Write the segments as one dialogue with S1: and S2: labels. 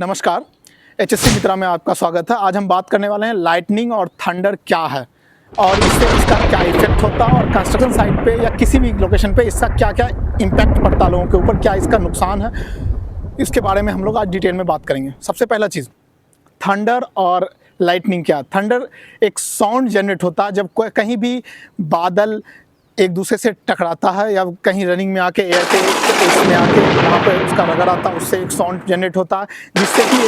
S1: नमस्कार, एचएससी मित्रा में आपका स्वागत है। आज हम बात करने वाले हैं लाइटनिंग और थंडर क्या है और इससे इसका क्या इफेक्ट होता है और कंस्ट्रक्शन साइट पे या किसी भी लोकेशन पे इसका क्या क्या इम्पैक्ट पड़ता है लोगों के ऊपर, क्या इसका नुकसान है, इसके बारे में हम लोग आज डिटेल में बात करेंगे। सबसे पहला चीज़, थंडर और लाइटनिंग क्या। थंडर एक साउंड जनरेट होता है जब कोई कहीं भी बादल एक दूसरे से टकराता है या कहीं रनिंग में आके एयर के उसमें आके वहाँ पर उसका रगड़ आता है, उससे एक साउंड जनरेट होता है जिससे कि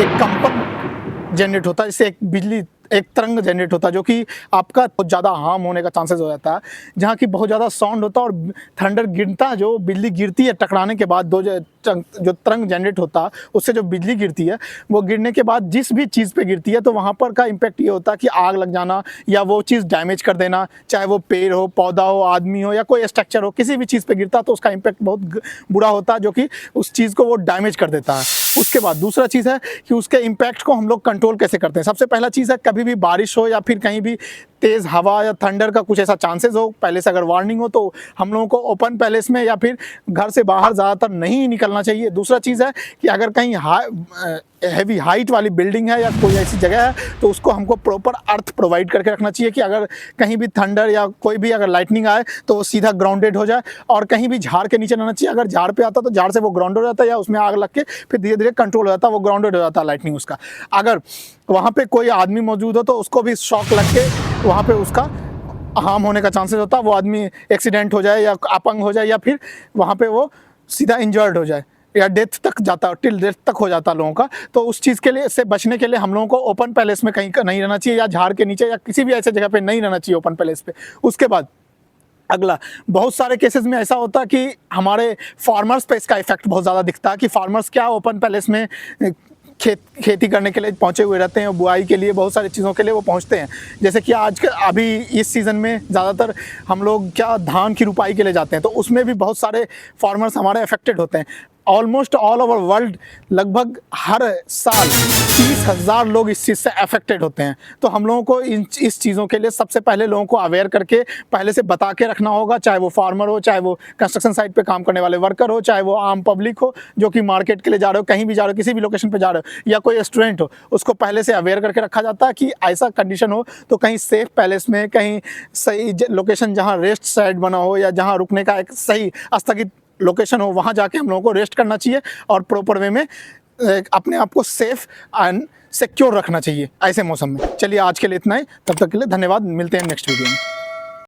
S1: एक कंपन जनरेट होता है, जिससे एक बिजली एक तरंग जनरेट होता है जो कि आपका बहुत ज़्यादा हार्म होने का चांसेस हो जाता है। जहाँ की बहुत ज़्यादा साउंड होता है और थंडर गिरता है, जो बिजली गिरती है टकराने के बाद जो तरंग जनरेट होता है उससे जो बिजली गिरती है वो गिरने के बाद जिस भी चीज़ पे गिरती है तो वहाँ पर का इम्पैक्ट ये होता है कि आग लग जाना या वो चीज़ डैमेज कर देना, चाहे वो पेड़ हो, पौधा हो, आदमी हो या कोई स्ट्रक्चर हो, किसी भी चीज़ पे गिरता है तो उसका इम्पैक्ट बहुत बुरा होता है जो कि उस चीज़ को वो डैमेज कर देता है। उसके बाद दूसरा चीज़ है कि उसके इम्पैक्ट को हम लोग कंट्रोल कैसे करते हैं। सबसे पहला चीज़ है, कभी भी बारिश हो या फिर कहीं भी तेज़ हवा या थंडर का कुछ ऐसा चांसेस हो, पहले से अगर वार्निंग हो तो हम लोगों को ओपन प्लेस में या फिर घर से बाहर ज़्यादातर नहीं निकलना चाहिए। दूसरा चीज़ है कि अगर कहीं हैवी हाइट वाली बिल्डिंग है या कोई ऐसी जगह है तो उसको हमको प्रॉपर अर्थ प्रोवाइड करके रखना चाहिए कि अगर कहीं भी थंडर या कोई भी अगर लाइटनिंग आए तो वो सीधा ग्राउंडेड हो जाए और कहीं भी झाड़ के नीचे रहना चाहिए। अगर झाड़ पे आता तो झाड़ से वो ग्राउंड हो जाता है या उसमें आग लग के फिर धीरे धीरे कंट्रोल हो जाता है, वो ग्राउंडेड हो जाता है लाइटनिंग उसका। अगर वहाँ पे कोई आदमी मौजूद हो तो उसको भी शॉक लग के वहाँ पे उसका हार्म होने का चांसेस होता है, वो आदमी एक्सीडेंट हो जाए या अपंग हो जाए या फिर वहाँ पे वो सीधा इंजर्ड हो जाए या डेथ तक जाता, टिल डेथ तक हो जाता लोगों का। तो उस चीज़ के लिए, इससे बचने के लिए हम लोगों को ओपन प्लेस में कहीं नहीं रहना चाहिए या झाड़ के नीचे या किसी भी ऐसे जगह पे नहीं रहना चाहिए ओपन प्लेस पे। उसके बाद अगला, बहुत सारे केसेस में ऐसा होता है कि हमारे फार्मर्स पे इसका इफेक्ट बहुत ज़्यादा दिखता है कि फार्मर्स क्या ओपन प्लेस में खेती करने के लिए पहुंचे हुए रहते हैं, बुआई के लिए बहुत सारी चीज़ों के लिए वो पहुंचते हैं। जैसे कि आज अभी इस सीज़न में ज़्यादातर हम लोग क्या धान की रुपाई के लिए जाते हैं तो उसमें भी बहुत सारे फार्मर्स हमारे अफेक्टेड होते हैं। ऑलमोस्ट ऑल ओवर वर्ल्ड लगभग हर साल 30,000 लोग इस चीज़ से अफेक्टेड होते हैं। तो हम लोगों को इस चीज़ों के लिए सबसे पहले लोगों को अवेयर करके पहले से बता के रखना होगा, चाहे वो फार्मर हो, चाहे वो कंस्ट्रक्शन साइट पे काम करने वाले वर्कर हो, चाहे वो आम पब्लिक हो जो कि मार्केट के लिए जा रहे हो, कहीं भी जा रहे हो, किसी भी लोकेशन पे जा रहे हो, या कोई स्टूडेंट हो, उसको पहले से अवेयर करके रखा जाता है कि ऐसा कंडीशन हो तो कहीं सेफ पैलेस में, कहीं सही लोकेशन जहाँ रेस्ट साइड बना हो या जहाँ रुकने का एक सही स्थगित लोकेशन हो, वहाँ जाके हम लोगों को रेस्ट करना चाहिए और प्रॉपर वे में अपने आप को सेफ एंड सिक्योर रखना चाहिए ऐसे मौसम में। चलिए आज के लिए इतना ही, तब तक के लिए धन्यवाद, मिलते हैं नेक्स्ट वीडियो में।